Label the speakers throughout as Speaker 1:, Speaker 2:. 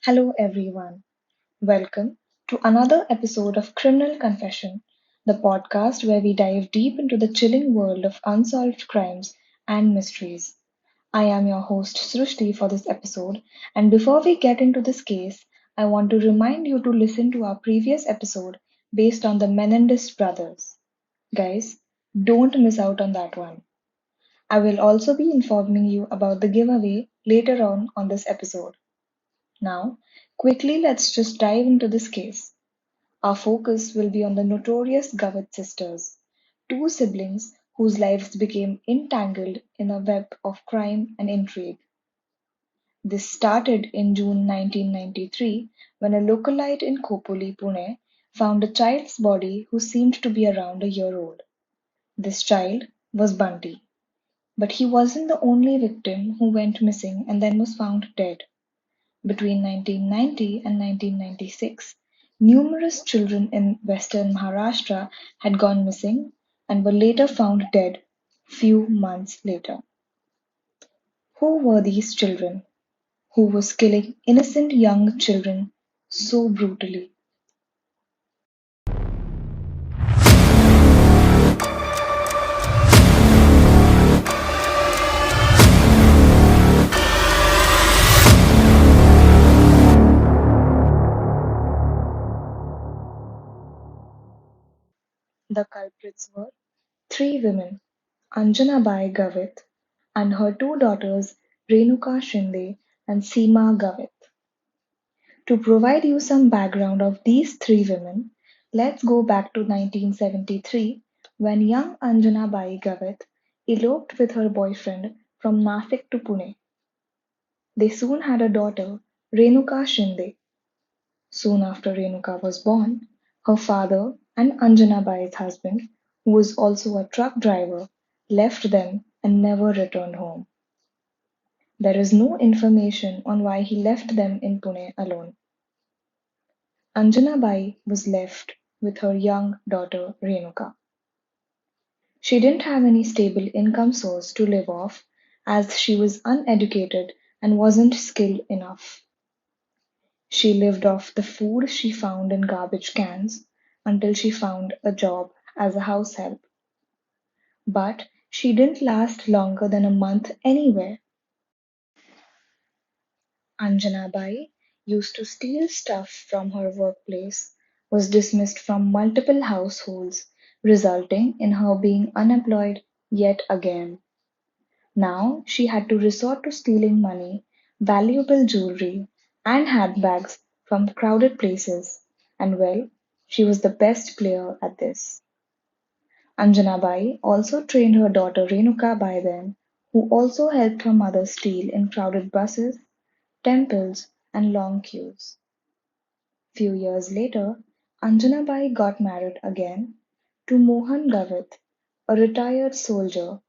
Speaker 1: Hello, everyone. Welcome to another episode of Criminal Confession, the podcast where we dive deep into the chilling world of unsolved crimes and mysteries. I am your host, Srushti, for this episode. And before we get into this case, I want to remind you to listen to our previous episode based on the Menendez brothers. Guys, don't miss out on that one. I will also be informing you about the giveaway later on this episode. Now, quickly let's just dive into this case. Our focus will be on the notorious Gavit sisters, two siblings whose lives became entangled in a web of crime and intrigue. This started in June 1993 when a localite in Khopoli, Pune, found a child's body who seemed to be around a year old. This child was Bunty, but he wasn't the only victim who went missing and then was found dead. Between 1990 and 1996, numerous children in western Maharashtra had gone missing and were later found dead few months later. Who were these children? Who was killing innocent young children so brutally? The culprits were three women: AnjanaBai Gavit and her two daughters Renuka Shinde and Seema Gavit. To provide you some background of these three women, let's go back to 1973 when young Anjana Bai Gavit eloped with her boyfriend from Nasik to Pune. They soon had a daughter, Renuka Shinde. Soon after Renuka was born, her father and Anjana Bai's husband, who was also a truck driver, left them and never returned home. There is no information on why he left them in Pune alone. AnjanaBai was left with her young daughter Renuka. She didn't have any stable income source to live off as she was uneducated and wasn't skilled enough. She lived off the food she found in garbage cans until she found a job as a house help. But she didn't last longer than a month anywhere. AnjanaBai used to steal stuff from her workplace, was dismissed from multiple households, resulting in her being unemployed yet again. Now she had to resort to stealing money, valuable jewelry, and handbags from crowded places, and well, she was the best player at this. AnjanaBai also trained her daughter Renuka by then, who also helped her mother steal in crowded buses, temples, and long queues. Few years later, AnjanaBai got married again to Mohan Gavit, a retired soldier,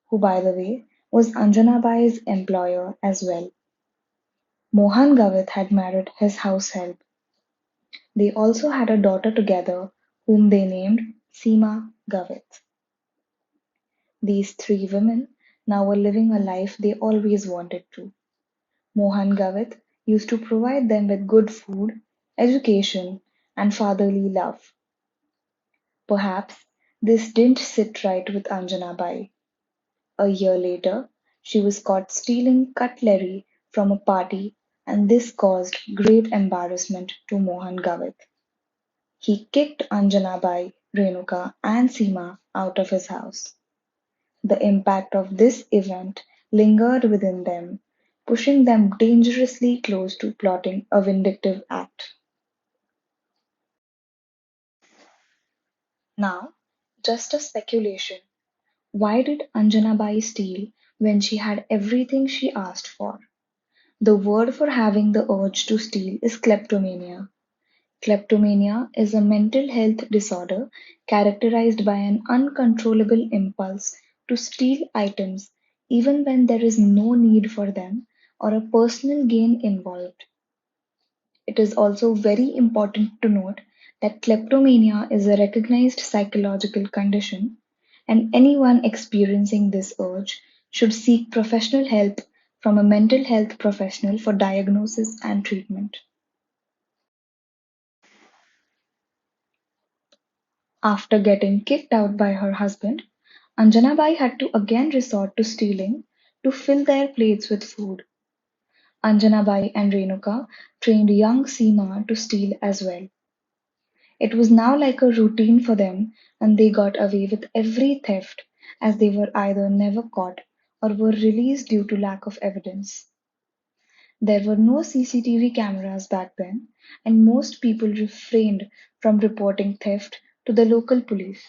Speaker 1: who by the way was AnjanaBai's employer as well. Mohan Gavit had married his house help. They also had a daughter together whom they named Seema Gavit. These three women now were living a life they always wanted to. Mohan Gavit used to provide them with good food, education, and fatherly love. Perhaps this didn't sit right with AnjanaBai. A year later, she was caught stealing cutlery from a party, and this caused great embarrassment to Mohan Gavit. He kicked AnjanaBai, Renuka, and Seema out of his house. The impact of this event lingered within them, pushing them dangerously close to plotting a vindictive act. Now, just a speculation. Why did AnjanaBai steal when she had everything she asked for? The word for having the urge to steal is kleptomania. Kleptomania is a mental health disorder characterized by an uncontrollable impulse to steal items even when there is no need for them or a personal gain involved. It is also very important to note that kleptomania is a recognized psychological condition, and anyone experiencing this urge should seek professional help from a mental health professional for diagnosis and treatment. After getting kicked out by her husband, AnjanaBai had to again resort to stealing to fill their plates with food. AnjanaBai and Renuka trained young Seema to steal as well. It was now like a routine for them, and they got away with every theft as they were either never caught or were released due to lack of evidence. There were no CCTV cameras back then, and most people refrained from reporting theft to the local police.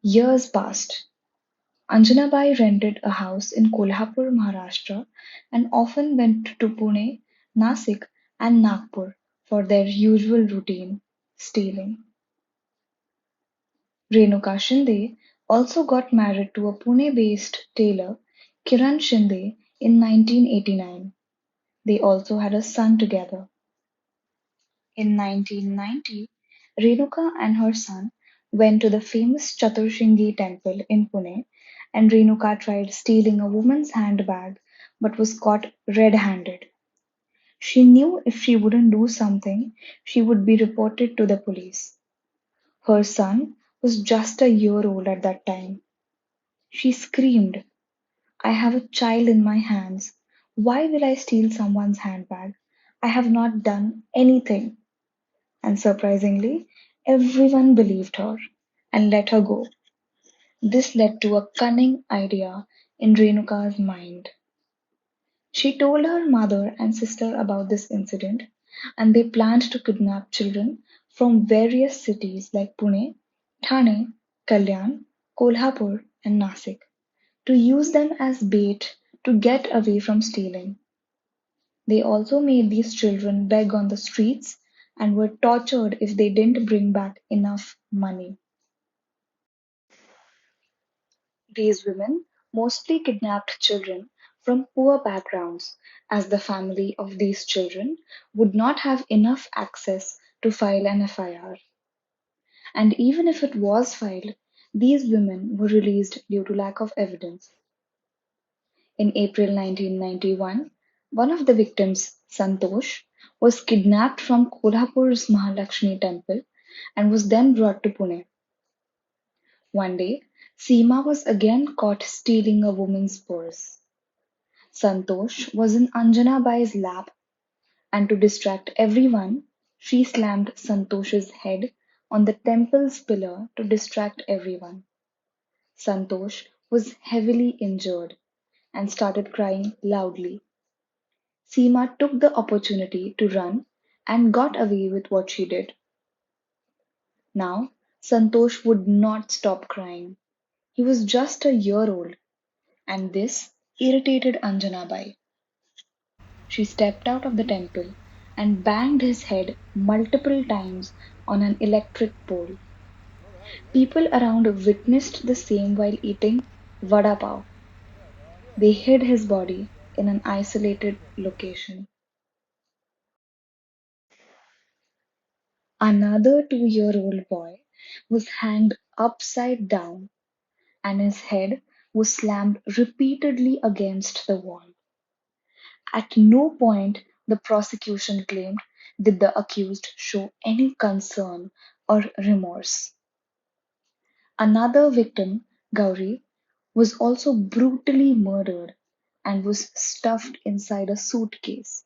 Speaker 1: Years passed. AnjanaBai rented a house in Kolhapur, Maharashtra, and often went to Pune, Nasik, and Nagpur for their usual routine, stealing. Renuka Shinde also got married to a Pune-based tailor, Kiran Shinde, in 1989. They also had a son together. In 1990, Renuka and her son went to the famous Chaturshingi temple in Pune, and Renuka tried stealing a woman's handbag but was caught red handed. She knew if she wouldn't do something, she would be reported to the police. Her son was just a year old at that time. She screamed, I have a child in my hands. Why will I steal someone's handbag? I have not done anything. And surprisingly, everyone believed her and let her go. This led to a cunning idea in Renuka's mind. She told her mother and sister about this incident, and they planned to kidnap children from various cities like Pune, Thane, Kalyan, Kolhapur, and Nasik to use them as bait to get away from stealing. They also made these children beg on the streets and were tortured if they didn't bring back enough money. These women mostly kidnapped children from poor backgrounds, as the family of these children would not have enough access to file an FIR. And even if it was filed, these women were released due to lack of evidence. In April 1991, one of the victims, Santosh, was kidnapped from Kolhapur's Mahalakshmi temple and was then brought to Pune. One day, Seema was again caught stealing a woman's purse. Santosh was in AnjanaBai's lap, and to distract everyone, she slammed Santosh's head on the temple's pillar to distract everyone. Santosh was heavily injured and started crying loudly. Seema took the opportunity to run and got away with what she did. Now, Santosh would not stop crying. He was just a year old, and this irritated AnjanaBai. She stepped out of the temple and banged his head multiple times on an electric pole. People around witnessed the same while eating vada pav. They hid his body in an isolated location. Another 2-year-old boy was hanged upside down and his head was slammed repeatedly against the wall. At no point, the prosecution claimed, did the accused show any concern or remorse. Another victim, Gauri, was also brutally murdered and was stuffed inside a suitcase.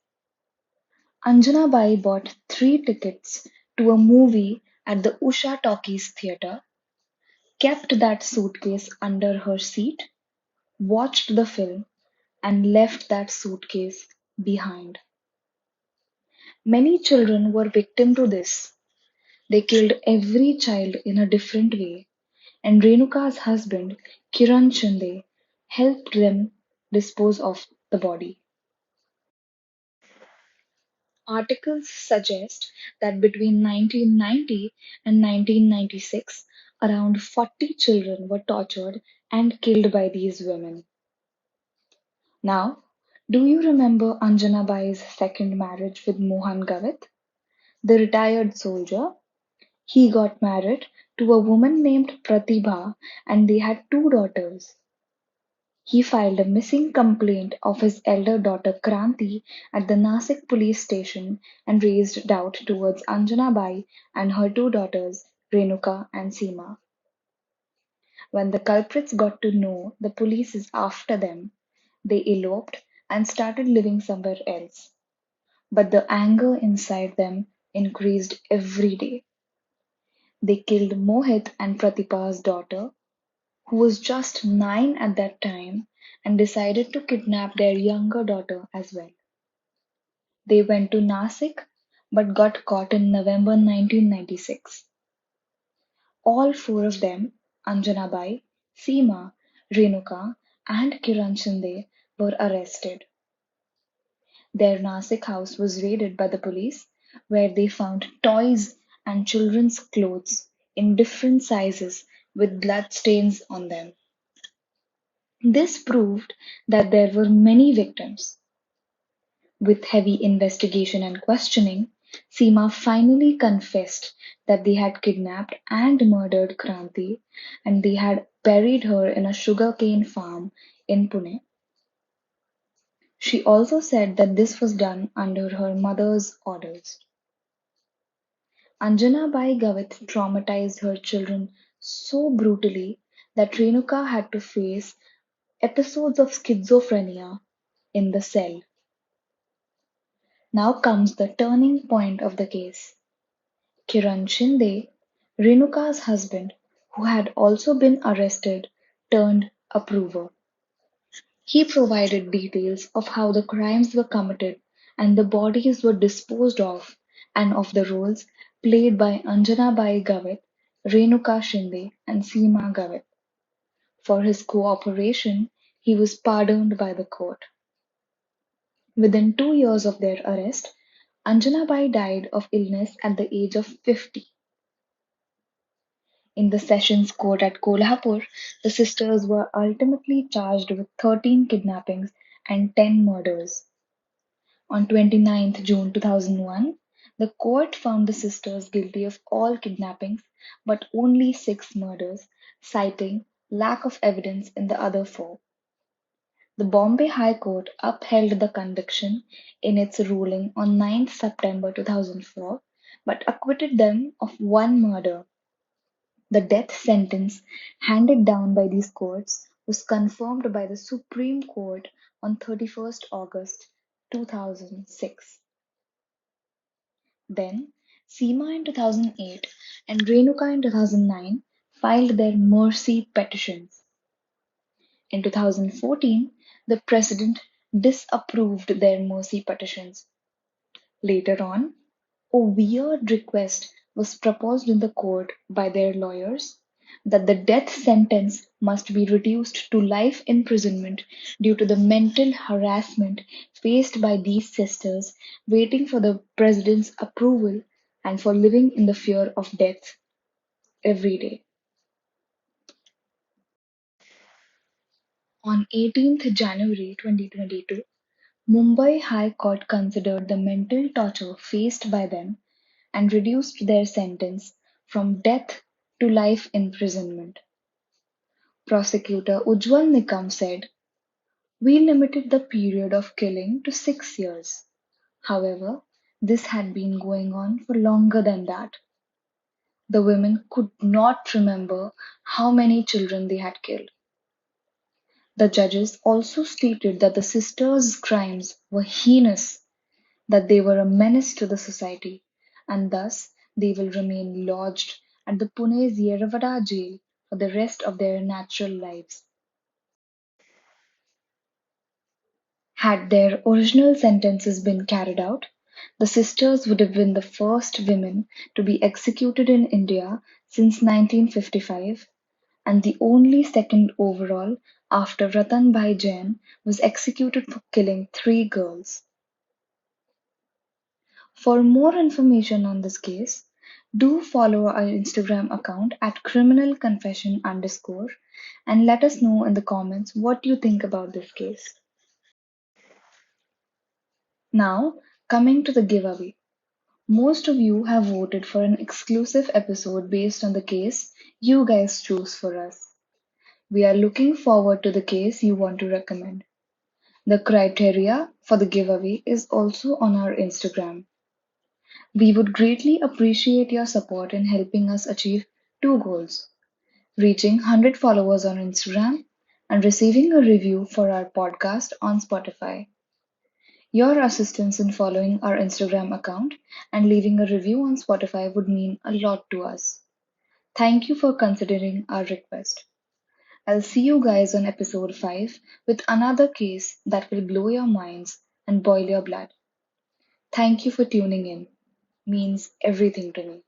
Speaker 1: AnjanaBai bought 3 tickets to a movie at the Usha Talkies theatre, kept that suitcase under her seat, watched the film, and left that suitcase behind. Many children were victim to this. They killed every child in a different way, and Renuka's husband, Kiran Shinde, helped them dispose of the body. Articles suggest that between 1990 and 1996, around 40 children were tortured and killed by these women. Now, do you remember Anjanabai's second marriage with Mohan Gavit, the retired soldier? He got married to a woman named Pratibha and they had 2 daughters. He filed a missing complaint of his elder daughter Kranti at the Nasik police station and raised doubt towards AnjanaBai and her 2 daughters, Renuka, and Seema. When the culprits got to know the police is after them, they eloped and started living somewhere else. But the anger inside them increased every day. They killed Mohit and Pratipha's daughter, who was just 9 at that time, and decided to kidnap their younger daughter as well. They went to Nasik but got caught in November 1996. All four of them, AnjanaBai, Seema, Renuka, and Kiran Shinde, were arrested. Their Nasik house was raided by the police, where they found toys and children's clothes in different sizes with blood stains on them. This proved that there were many victims. With heavy investigation and questioning, Seema finally confessed that they had kidnapped and murdered Kranti and they had buried her in a sugarcane farm in Pune. She also said that this was done under her mother's orders. AnjanaBai Gavit traumatized her children so brutally that Renuka had to face episodes of schizophrenia in the cell. Now comes the turning point of the case. Kiran Shinde, Renuka's husband, who had also been arrested, turned approver. He provided details of how the crimes were committed and the bodies were disposed of, and of the roles played by AnjanaBai Gavit, Renuka Shinde, and Seema Gavit. For his cooperation, he was pardoned by the court. Within 2 years of their arrest, AnjanaBai died of illness at the age of 50. In the Sessions Court at Kolhapur, the sisters were ultimately charged with 13 kidnappings and 10 murders. On 29th June 2001, the court found the sisters guilty of all kidnappings but only 6 murders, citing lack of evidence in the other 4. The Bombay High Court upheld the conviction in its ruling on 9th September 2004 but acquitted them of 1 murder. The death sentence handed down by these courts was confirmed by the Supreme Court on 31st August 2006. Then, Seema in 2008 and Renuka in 2009 filed their mercy petitions. In 2014, the president disapproved their mercy petitions. Later on, a weird request was proposed in the court by their lawyers that the death sentence must be reduced to life imprisonment due to the mental harassment faced by these sisters waiting for the president's approval and for living in the fear of death every day. On 18th January 2022, Mumbai High Court considered the mental torture faced by them and reduced their sentence from death to life imprisonment. Prosecutor Ujjwal Nikam said, "We limited the period of killing to 6 years. However, this had been going on for longer than that. The women could not remember how many children they had killed." The judges also stated that the sisters' crimes were heinous, that they were a menace to the society, and thus they will remain lodged at the Pune's Yerwada jail for the rest of their natural lives. Had their original sentences been carried out, the sisters would have been the first women to be executed in India since 1955 and the only second overall after Ratanbhai Jain was executed for killing 3 girls. For more information on this case, do follow our Instagram account at criminalconfession_, and let us know in the comments what you think about this case. Now, coming to the giveaway. Most of you have voted for an exclusive episode based on the case you guys choose for us. We are looking forward to the case you want to recommend. The criteria for the giveaway is also on our Instagram. We would greatly appreciate your support in helping us achieve two goals: reaching 100 followers on Instagram and receiving a review for our podcast on Spotify. Your assistance in following our Instagram account and leaving a review on Spotify would mean a lot to us. Thank you for considering our request. I'll see you guys on episode 5 with another case that will blow your minds and boil your blood. Thank you for tuning in. Means everything to me.